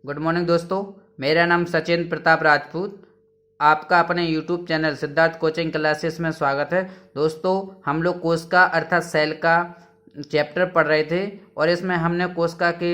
Good morning दोस्तों। मेरा नाम सचिन प्रताप राजपूत। आपका अपने YouTube channel Siddharth coaching classes में स्वागत है। दोस्तों, हम लोग कोशिका अर्थात सेल का चैप्टर पढ़ रहे थे और इसमें हमने कोशिका के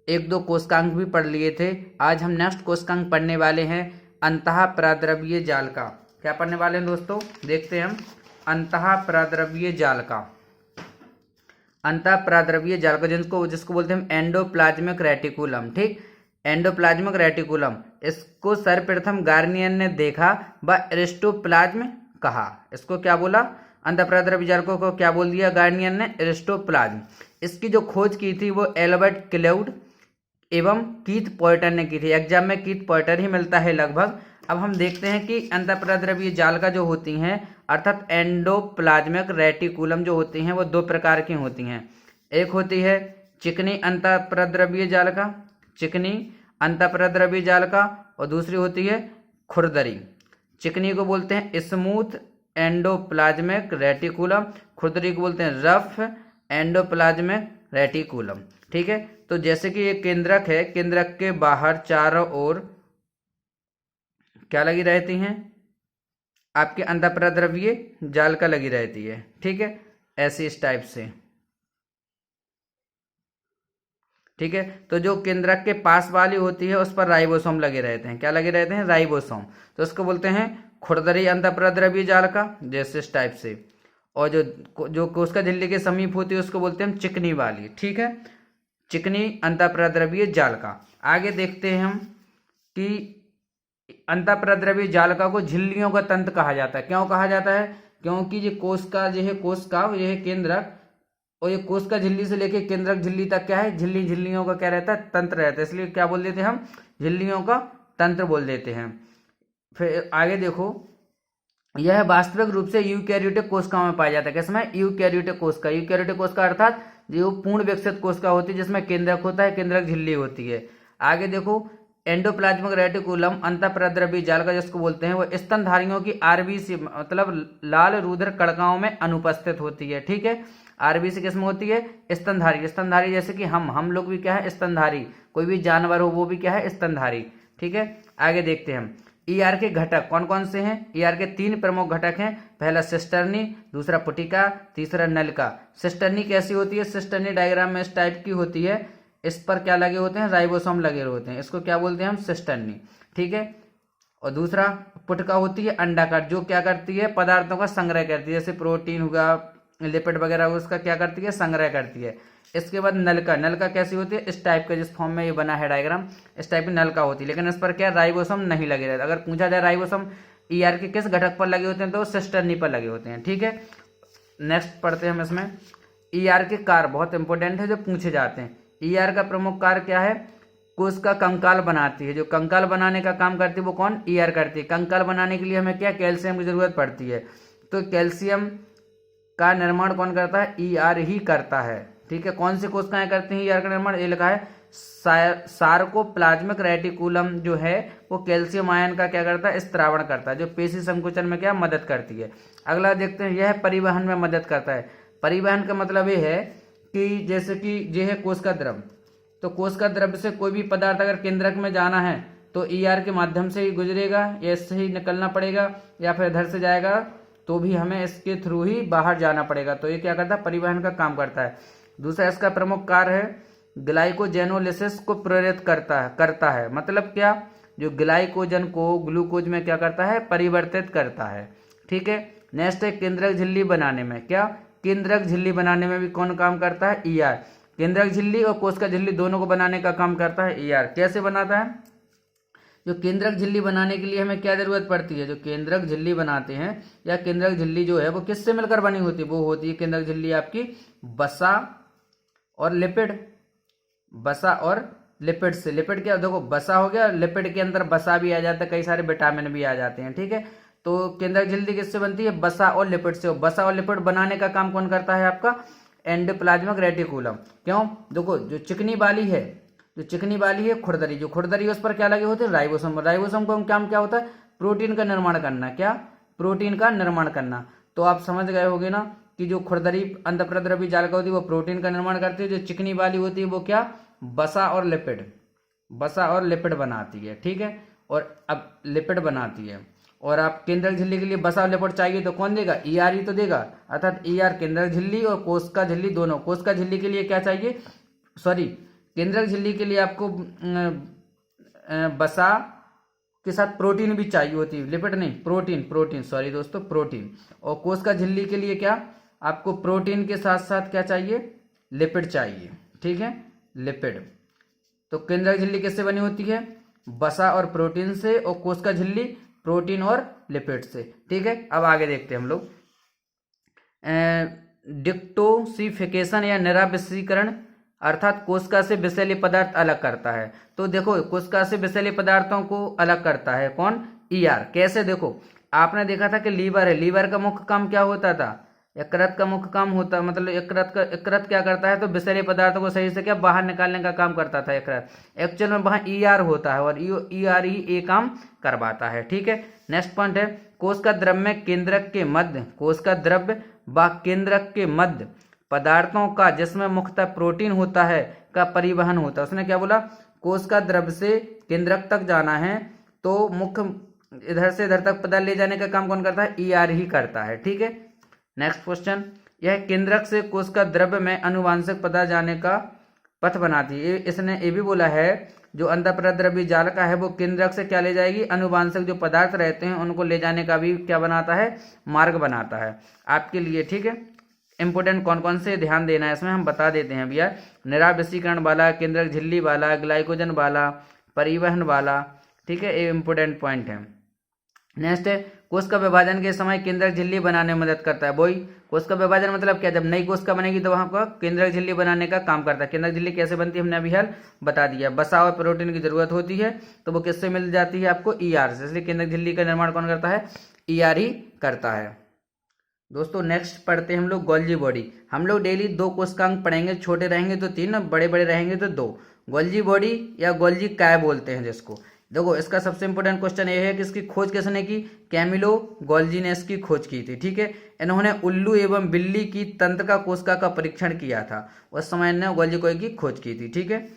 एक दो कोशिकांक भी पढ़ लिए थे। आज हम नेक्स्ट कोशिकांक पढ़ने वाले हैं अंतःप्राद्रव्य जाल का। क्या पढ़ने वाले हैं दोस्तों? देखते हैं हम अंतःप्राद्रव्य जाल का। अंतःप्राद्रव्य जाल का जिसको बोलते हैं एंडोप्लाज्मिक रेटिकुलम। ठीक, एंडोप्लाज्मिक रेटिकुलम, इसको सर्वप्रथम गार्नियर ने देखा व एरिस्टोप्लाज्म कहा। इसको क्या बोला? अंतःप्राद्रव्य जाल को क्या बोल दिया गार्नियर ने? एरिस्टोप्लाज्म। इसकी जो खोज की थी वो एल्बर्ट क्लाउड एवं कीथ पॉयटर ने की थी। एग्जाम में कीथ पॉयटर ही मिलता है लगभग। अब हम देखते हैं कि अंतःप्राद्रव्य जाल का जो होती हैं अर्थात एंडोप्लाज्मिक रेटिकुलम जो होती हैं वो दो प्रकार की होती हैं। एक होती है चिकनी अंतःप्राद्रव्य जाल का, चिकनी अंतःप्राद्रव्य जाल का, और दूसरी होती है खुरदरी। चिकनी को बोलते हैं स्मूथ एंडोप्लाज्मिक रेटिकुलम, खुरदरी को बोलते हैं रफ एंडोप्लाज्मिक रेटिकुलम। ठीक है, तो जैसे कि ये केंद्रक है, केंद्रक के बाहर चारों ओर क्या लगी रहती हैं? आपके अंतःप्राद्रव्य जाल का लगी रहती है। ठीक है, ऐसी इस टाइप से। ठीक है, तो जो केंद्रक के पास वाली होती है उस पर राइबोसोम लगे रहते हैं। क्या लगे रहते हैं? राइबोसोम। तो उसको बोलते हैं खुरदरी अंतःप्राद्रव्य जाल का, जैसे इस टाइप से। और जो कोशिका झिल्ली के समीप होती है उसको बोलते हैं हम चिकनी वाली। ठीक है, चिकनी अंतःप्राद्रव्य जाल का। आगे देखते हैं हम कि अंतःप्राद्रव्य जालिका को झिल्लियों का तंत्र कहा जाता है। क्यों कहा जाता है? क्योंकि ये कोशिका यह है केंद्रक, और ये कोशिका झिल्ली से लेकर केंद्रक झिल्ली तक क्या है? झिल्लियों का क्या रहता है? तंत्र रहता है। इसलिए क्या बोल देते हैं हम? झिल्लियों का तंत्र बोल देते हैं। फिर आगे देखो, यह वास्तविक रूप से यूकैरियोटिक कोशिकाओं में पाया जाता है। किसमें? यूकैरियोटिक कोशिका। यूकैरियोटिक कोशिका अर्थात जो पूर्ण विकसित कोशिका होती है जिसमें केंद्रक होता है, केंद्रक झिल्ली होती है। आगे देखो, एंडोप्लाज्मिक रेटिकुलम अंतःप्राद्रव्य जाल का जिसको बोलते हैं वो स्तनधारियों की आरबीसी मतलब लाल रुधिर कणिकाओं में अनुपस्थित होती है। ठीक है, आरबीसी किसमें होती है? स्तनधारी। स्तनधारी जैसे कि हम लोग भी क्या है? स्तनधारी। कोई भी जानवर हो वो भी क्या है? स्तनधारी। ठीक है, आगे देखते हैं हम ईआर के घटक कौन कौन से हैं। ईआर के तीन प्रमुख घटक हैं। पहला सिस्टर्नी, दूसरा पुटिका, तीसरा नलिका। सिस्टर्नी कैसी होती है? सिस्टर्नी डायग्राम में इस टाइप की होती है। इस पर क्या लगे होते हैं? राइबोसोम लगे होते हैं। इसको क्या बोलते हैं हम? सिस्टर्नी। ठीक है, और दूसरा पुटिका होती है अंडाकार, जो क्या करती है? पदार्थों का संग्रह करती है, जैसे प्रोटीन हुआ, लिपिड वगैरह, उसका क्या करती है? संग्रह करती है। इसके बाद नलिका। नलिका कैसी होती है? इस टाइप का, जिस फॉर्म में ये बना है डायग्राम, इस टाइप की नलिका होती है। लेकिन इस पर क्या? राइबोसोम नहीं लगे रहते। अगर पूछा जाए राइबोसोम ईआर के किस घटक पर लगे होते हैं तो सिस्टर्नी पर लगे होते हैं। ठीक है, नेक्स्ट पढ़ते हैं हम इसमें ईआर के कार्य, बहुत इंपॉर्टेंट है जो पूछे जाते हैं। ईआर का प्रमुख कार्य क्या है? कोशिका कंकाल बनाती है। जो कंकाल बनाने का काम करती है वो कौन? ईआर करती है। कंकाल बनाने के लिए हमें क्या? कैल्शियम की जरूरत पड़ती है। तो कैल्शियम का निर्माण कौन करता है? ईआर ही करता है। ठीक है, कौन सी कोशिकाएं करती हैं ईआर का निर्माण? ये लिखा है सार्कोप्लाज्मिक रेटिकुलम जो है वो कैल्शियम आयन का क्या करता है? स्त्रावण करता है, जो पेशी संकुचन में क्या मदद करती है। अगला देखते हैं, यह परिवहन में मदद करता है। परिवहन का मतलब ये है कि जैसे कि यह है कोशिका द्रव, तो कोशिका द्रव से कोई भी पदार्थ अगर केंद्रक में जाना है तो ईआर के माध्यम से ही गुजरेगा, या इससे ही निकलना पड़ेगा, या फिर इधर से जाएगा तो भी हमें इसके थ्रू ही बाहर जाना पड़ेगा। तो ये क्या करता है? परिवहन का काम करता है। दूसरा इसका प्रमुख कार्य है ग्लाइकोजेनोलिसिस को प्रेरित करता है। मतलब क्या? जो ग्लाइकोजन को ग्लूकोज में क्या करता है? परिवर्तित करता है। ठीक है, नेक्स्ट है केंद्रक झिल्ली बनाने में। क्या? केंद्रक झिल्ली बनाने में भी कौन काम करता है? ईआर। केंद्रक झिल्ली और कोशिका झिल्ली दोनों को बनाने का काम करता है ईआर। कैसे बनाता है? जो केंद्रक झिल्ली बनाने के लिए हमें क्या जरूरत पड़ती है? जो केंद्रक झिल्ली बनाते हैं या केंद्रक झिल्ली जो है वो किससे मिलकर बनी होती है? वो होती है केंद्रक झिल्ली आपकी वसा और लिपिड। वसा और लिपिड से। लिपिड क्या? देखो, वसा हो गया, लिपिड के अंदर वसा भी आ जाता है, कई सारे विटामिन भी आ जाते हैं। ठीक है, तो केंद्रक झिल्ली किससे बनती है? वसा और लिपिड से। वसा और लिपिड बनाने का काम कौन करता है? आपका एंडोप्लाज्मिक रेटिकुलम। क्यों? देखो, जो चिकनी वाली है खुरदरी, जो खुरदरी है उस पर क्या लगे होते हैं? राइबोसोम। राइबोसोम का काम क्या होता है? प्रोटीन का निर्माण करना। क्या? प्रोटीन का निर्माण करना। तो आप समझ गए होगे ना कि जो खुरदरी अंतःप्राद्रव्य जालिका होती है वो प्रोटीन का निर्माण करती है। जो चिकनी वाली होती है वो क्या? वसा और लिपिड। बसा और लिपिड बनाती है, ठीक है। और अब लिपिड बनाती है, और आप केंद्रक झिल्ली के लिए बसा और लिपिड चाहिए तो कौन देगा, ईआर ही तो देगा। अर्थात ईआर केंद्रक झिल्ली और कोशिका झिल्ली दोनों। कोशिका झिल्ली के लिए क्या चाहिए, सॉरी केंद्रक झिल्ली के लिए आपको बसा के साथ प्रोटीन भी चाहिए होती है, लिपिड नहीं, प्रोटीन सॉरी दोस्तों, प्रोटीन। और कोशिका झिल्ली के लिए क्या, आपको प्रोटीन के साथ साथ क्या चाहिए, लिपिड चाहिए, ठीक है, लिपिड। तो केंद्रक झिल्ली किससे बनी होती है, बसा और प्रोटीन से, और कोशिका झिल्ली प्रोटीन और लिपिड से, ठीक है। अब आगे देखते हैं हम लोग डिक्टोसिफिकेशन या निराविषीकरण, अर्थात कोशिका से विषैले पदार्थ अलग करता है। तो देखो कोशिका से विषैले पदार्थों को अलग करता है कौन, ईआर। कैसे, देखो आपने देखा था कि लीवर है, लीवर का मुख्य काम क्या होता था, यकृत का मुख्य काम होता, मतलब यकृत क्या करता है, तो विषैले पदार्थों को सही से क्या बाहर निकालने का काम करता था यकृत। एक्चुअल में वहां ईआर होता है, और ईआर ही ये काम करवाता है, ठीक है। नेक्स्ट पॉइंट है कोशिका द्रव्य में केंद्रक के मध्य, कोशिका द्रव्य व केंद्रक के मध्य पदार्थों का, जिसमें मुख्यतः प्रोटीन होता है, का परिवहन होता है। उसने क्या बोला, कोशिका द्रव्य से केंद्रक तक जाना है तो मुख्य इधर से इधर तक पदार्थ ले जाने का काम कौन करता है, ईआर ही करता है, ठीक है। नेक्स्ट क्वेश्चन, यह केंद्रक से कोशिका द्रव्य में अनुवांशिक पदार्थ जाने का पथ बनाती है। इसने ये भी बोला है जो अंतःप्रद्रव्य जालिका है वो केंद्रक से क्या ले जाएगी, अनुवांशिक जो पदार्थ रहते हैं उनको ले जाने का भी क्या बनाता है, मार्ग बनाता है आपके लिए, ठीक है। इंपोर्टेंट कौन कौन से ध्यान देना है इसमें हम बता देते हैं भैया, निराविषीकरण वाला, केंद्रक झिल्ली वाला, ग्लाइकोजन वाला, परिवहन वाला, ठीक है, ये इंपोर्टेंट पॉइंट है। नेक्स्ट है कोशिका विभाजन के समय केंद्रक झिल्ली बनाने में मदद करता है। वही कोशिका विभाजन मतलब क्या, जब नई कोशिका बनेगी तो वहां पर केंद्रक झिल्ली बनाने का काम करता है। केंद्रक झिल्ली कैसे बनती है हमने अभी हाल बता दिया। बसा और प्रोटीन की जरूरत होती है तो वो किससे मिल जाती है आपको, ईआर से, इसलिए केंद्रक झिल्ली का निर्माण कौन करता है, ईआर ही करता है। दोस्तों नेक्स्ट पढ़ते हैं हम लोग गोल्जी बॉडी। हम लोग डेली 2 कोशिकांग पढ़ेंगे, छोटे रहेंगे तो 3, बड़े बड़े रहेंगे तो 2। गोल्जी बॉडी या गोल्जी काय बोलते हैं जिसको। देखो इसका सबसे इंपोर्टेंट क्वेश्चन ये है कि इसकी खोज किसने की, कैमिलो गोल्जी ने इसकी खोज की थी, ठीक है। इन्होंने उल्लू एवं बिल्ली की तंत्रिका कोशिका का परीक्षण किया था, उस समय इन्होंने गोल्जी कॉय की खोज की थी, ठीक है।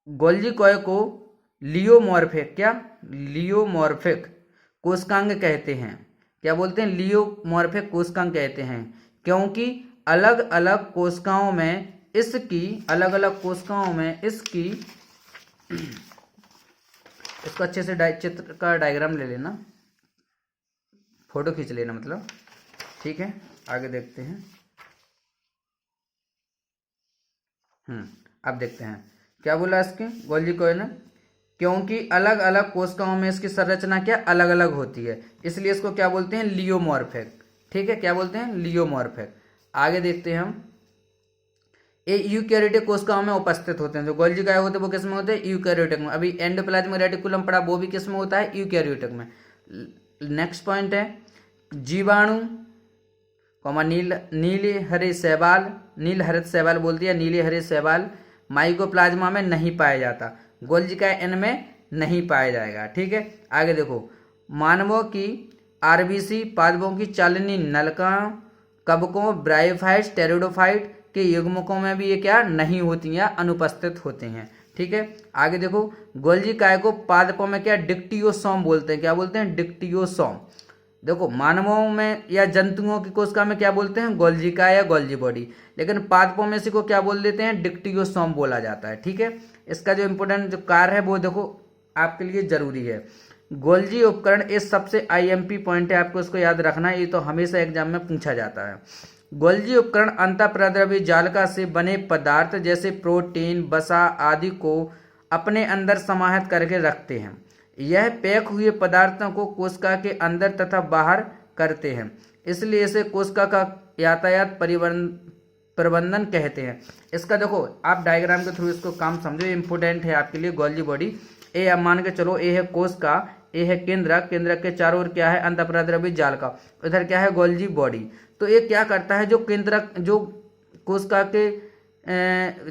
गोल्जी कॉय को लियोमॉर्फिक, क्या लियोमॉर्फिक कोशिकांग कहते हैं। क्या बोलते हैं, लियोमॉर्फिक कोशिकांग कहते हैं, क्योंकि अलग अलग कोशिकाओं में इसकी इसको अच्छे से चित्र का डायग्राम ले लेना, फोटो खींच लेना मतलब, ठीक है। आगे देखते हैं। अब देखते हैं क्या बोला इसके गोल्जी कॉय ने, क्योंकि अलग अलग कोशिकाओं में इसकी संरचना क्या अलग अलग होती है, इसलिए इसको क्या बोलते हैं, लियोमॉर्फिक, ठीक है, क्या बोलते हैं, लियोमॉर्फिक। आगे देखते हैं हम, ये यूकैरियोटिक कोशिकाओं में उपस्थित होते हैं। जो गोल्जी काय होते हैं वो किस में होते हैं, यूकैरियोटिक में। अभी एंडोप्लाज्मिक रेटिकुलम पड़ा, वो भी किस में होता है, यूकैरियोटिक में। नेक्स्ट पॉइंट है जीवाणु नीले हरे शैवाल, नील हरित शैवाल बोलती है, नीले हरे शैवाल माइकोप्लाज्मा में नहीं पाया जाता, गोल्जी काय इनमें नहीं पाया जाएगा, ठीक है। आगे देखो मानवों की आरबीसी पादपों की चालनी नलिका कवकों ब्रायोफाइट्स टेरिडोफाइट के युग्मकों में भी ये क्या नहीं होती या अनुपस्थित होते हैं, ठीक है। आगे देखो गोल्जी काय को पादपों में क्या डिक्टियोसोम बोलते हैं, क्या बोलते हैं, डिक्टियोसोम। देखो मानवों में या जंतुओं की कोशिका में क्या बोलते हैं, गोल्जी काय या गोल्जी बॉडी, लेकिन पादपों में से को क्या बोल देते हैं, डिक्टियोसोम बोला जाता है, ठीक है। इसका जो इंपोर्टेंट जो कार्य है वो देखो आपके लिए जरूरी है। गोल्जी उपकरण इस सबसे आईएमपी पॉइंट है, आपको इसको याद रखना है, ये तो हमेशा एग्जाम में पूछा जाता है। गोल्जी उपकरण अंतःप्रद्रव्य जालिका से बने पदार्थ जैसे प्रोटीन, वसा आदि को अपने अंदर समाहित करके रखते हैं। यह पैक हुए पदार्थों को कोशिका के अंदर तथा बाहर करते हैं, इसलिए इसे कोशिका का यातायात प्रबंधन कहते हैं। इसका देखो आप डायग्राम के थ्रू इसको काम समझो, इंपोर्टेंट है आपके लिए। गोल्जी बॉडी ए अब मान के चलो, ए है कोशिका, ए है केंद्रक, केंद्रक के चारों ओर क्या है, अंतःप्रद्रव्य जालिका, इधर क्या है, गोल्जी बॉडी। तो ये क्या करता है, जो केंद्रक जो कोशिका के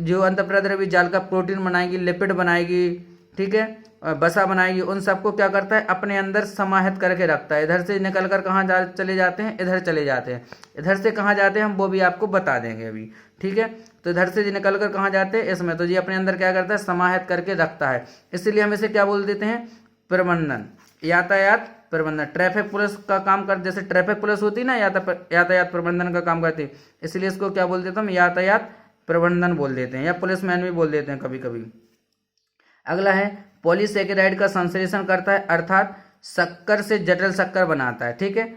जो अंतःप्रद्रव्य जालिका प्रोटीन बनाएगी, लिपिड बनाएगी, ठीक है, बसा बनाएगी, उन सबको क्या करता है अपने अंदर समाहित करके रखता है। इधर से निकल कर कहाँ चले जाते हैं, इधर चले जाते हैं। इधर से कहाँ जाते हैं हम वो भी आपको बता देंगे अभी, ठीक है। तो इधर से निकल कर कहाँ जाते हैं, इसमें, तो ये अपने अंदर क्या करता है समाहित करके रखता है, इसलिए हम इसे क्या बोल देते हैं, प्रबंधन, यातायात प्रबंधन। ट्रैफिक पुलिस का काम कर, जैसे ट्रैफिक पुलिस होती है ना, यातायात प्रबंधन का काम करती है, इसलिए इसको क्या बोल देते हैं हम, यातायात प्रबंधन बोल देते हैं, या पुलिस मैन भी बोल देते हैं कभी कभी। अगला है पॉलीसेकेराइड का संश्लेषण करता है, अर्थात शक्कर से जटिल शक्कर बनाता है, ठीक है।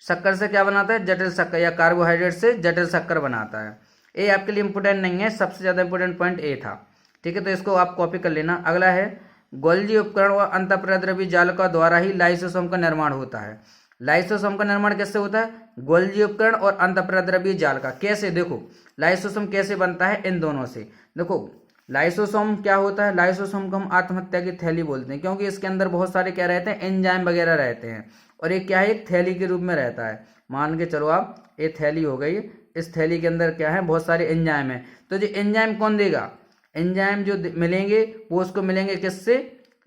शक्कर से क्या बनाता है, जटिल शक्कर, या कार्बोहाइड्रेट से जटिल शक्कर बनाता है। ये आपके लिए इंपोर्टेंट नहीं है, सबसे ज़्यादा इंपोर्टेंट पॉइंट ए था, ठीक है, तो इसको आप कॉपी कर लेना। अगला है गोल्जी उपकरण व अंतःप्रद्रवी जालिका द्वारा ही लाइसोसोम का निर्माण होता है। लाइसोसोम का निर्माण कैसे होता है, गोल्जी उपकरण और अंतःप्रद्रवी जालिका। कैसे, देखो लाइसोसोम कैसे बनता है, इन दोनों से। देखो लाइसोसोम क्या होता है, लाइसोसोम को हम आत्महत्या की थैली बोलते हैं, क्योंकि इसके अंदर बहुत सारे क्या रहते हैं, एंजाइम वगैरह रहते हैं, और ये क्या है, एक थैली के रूप में रहता है। मान के चलो आप, ये थैली हो गई, इस थैली के अंदर क्या है, बहुत सारे एंजाइम है। तो जो एंजाइम कौन देगा, एंजाइम जो मिलेंगे वो उसको मिलेंगे किससे,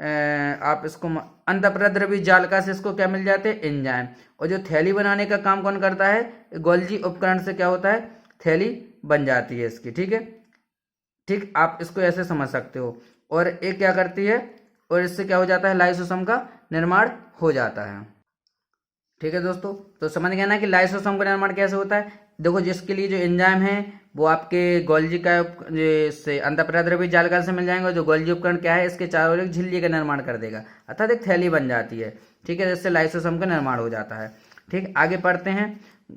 आप इसको अंतःप्रद्रवी जालिका से इसको क्या मिल जाते हैं, एंजाइम। और जो थैली बनाने का काम कौन करता है, गोल्जी उपकरण से क्या होता है, थैली बन जाती है इसकी, ठीक है। ठीक, आप इसको ऐसे समझ सकते हो। और एक क्या करती है, और इससे क्या हो जाता है, लाइसोसोम का निर्माण हो जाता है, ठीक है दोस्तों। तो समझ गया ना कि लाइसोसोम का निर्माण कैसे होता है। देखो जिसके लिए जो एंजाइम है वो आपके गोल्जी का से अंतःप्रद्रवी जालिका से मिल जाएंगे। जो गोल्जी उपकरण क्या है, इसके चारों ओर एक झिल्ली का निर्माण कर देगा, अर्थात एक थैली बन जाती है, ठीक है, जिससे लाइसोसोम का निर्माण हो जाता है। ठीक, आगे पढ़ते हैं।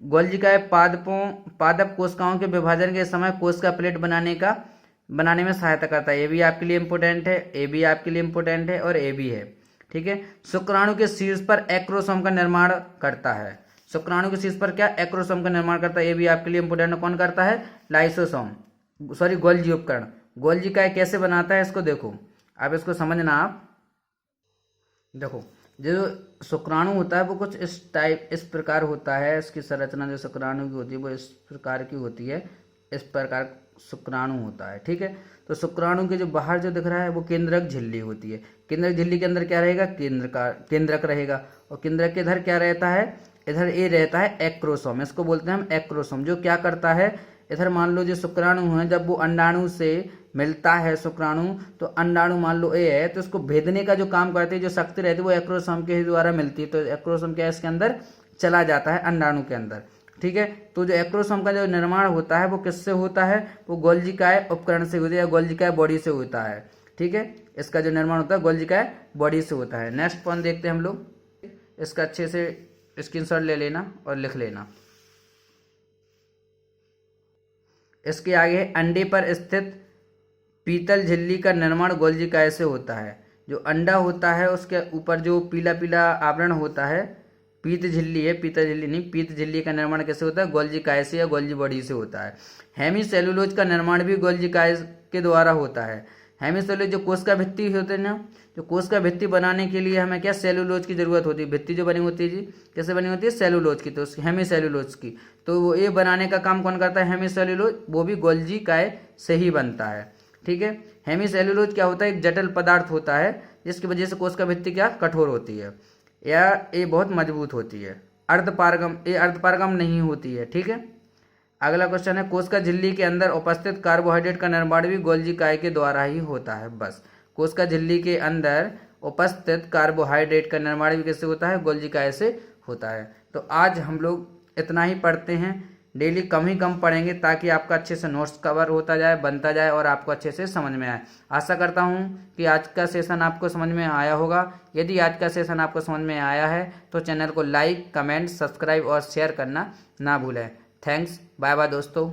गोल्जी का पादप कोशिकाओं के विभाजन के समय कोशिका प्लेट बनाने में सहायता करता है। ये भी आपके लिए इंपोर्टेंट है, ए भी आपके लिए इंपोर्टेंट है, और ए भी है, ठीक है। शुक्राणु के शीर्ष पर एक्रोसोम का निर्माण करता है। शुक्राणु के शीर्ष पर क्या, एक्रोसोम का निर्माण करता है। ये भी आपके लिए इंपोर्टेंट है, कौन करता है, लाइसोसोम, सॉरी गोल्जी उपकरण। गोल्जी का कैसे बनाता है, इसको देखो, आप इसको समझना। आप देखो जो शुक्राणु होता है वो कुछ इस प्रकार होता है, इसकी संरचना जो शुक्राणु की होती है वो इस प्रकार की होती है, इस प्रकार शुक्राणु होता है, ठीक है। तो शुक्राणु के जो बाहर जो दिख रहा है वो केंद्रक झिल्ली होती है। केंद्रक झिल्ली के अंदर क्या रहेगा, केंद्रक रहेगा, और केंद्रक के इधर क्या रहता है, इधर ये रहता है एक्रोसोम, इसको बोलते हैं हम एक्रोसोम। जो क्या करता है, इधर मान लो जो शुक्राणु है, जब वो अंडाणु से मिलता है शुक्राणु, तो अंडाणु मान लो ए है, तो इसको भेदने का जो काम करते हैं, जो शक्ति रहती है वो एक्रोसोम के द्वारा मिलती है। तो एक्रोसोम क्या है, इसके अंदर चला जाता है अंडाणु के अंदर, ठीक है। तो जो एक्रोसोम का जो निर्माण होता है वो किससे होता है, वो गोल्जिकाय उपकरण से होता है, या गोल्जिकाय बॉडी से होता है, ठीक है। इसका जो निर्माण होता है गोल्जिकाय बॉडी से होता है। नेक्स्ट पॉइंट देखते हैं हम लोग, इसका अच्छे से स्क्रीनशॉट ले लेना और लिख लेना। इसके आगे अंडे पर स्थित पीतल झिल्ली का निर्माण गोल्जिकाय से होता है। जो अंडा होता है उसके ऊपर जो पीला पीला आवरण होता है, पीत झिल्ली है, पीतल झिल्ली नहीं, पीत झिल्ली का निर्माण कैसे होता है, गोल्जिकाय से या गोल्जी बॉडी से होता है। हेमीसेलुलोज का निर्माण भी गोल्जिकाय के द्वारा होता है। हेमीसेलुलोज जो कोशिका भित्ति होते हैं ना, जो कोशिका भित्ति बनाने के लिए हमें क्या, सेलुलोज की जरूरत होती है। भित्ति जो बनी होती है जी, कैसे बनी होती है, सेलुलोज की, तो हेमीसेलुलोज की। तो वो ये बनाने का काम कौन करता है, हेमीसेलुलोज, वो भी गोल्जिकाय से ही बनता है, ठीक है। हेमीसेलुलोज क्या होता है, एक जटिल पदार्थ होता है जिसकी वजह से कोशिका भित्ति क्या, कठोर होती है, या ये बहुत मजबूत होती है। अर्धपारगम, ये अर्धपारगम नहीं होती है, ठीक है। अगला क्वेश्चन है, कोशिका झिल्ली के अंदर उपस्थित कार्बोहाइड्रेट का निर्माण भी गोल्जिकाय के द्वारा ही होता है। बस, कोशिका झिल्ली के अंदर उपस्थित कार्बोहाइड्रेट का निर्माण भी किससे होता है, गोल्जिकाय से होता है। तो आज हम लोग इतना ही पढ़ते हैं, डेली कम ही कम पढ़ेंगे ताकि आपका अच्छे से नोट्स कवर होता जाए, बनता जाए, और आपको अच्छे से समझ में आए। आशा करता हूँ कि आज का सेशन आपको समझ में आया होगा। यदि आज का सेशन आपको समझ में आया है तो चैनल को लाइक, कमेंट, सब्सक्राइब और शेयर करना ना भूलें। थैंक्स, बाय बाय दोस्तों।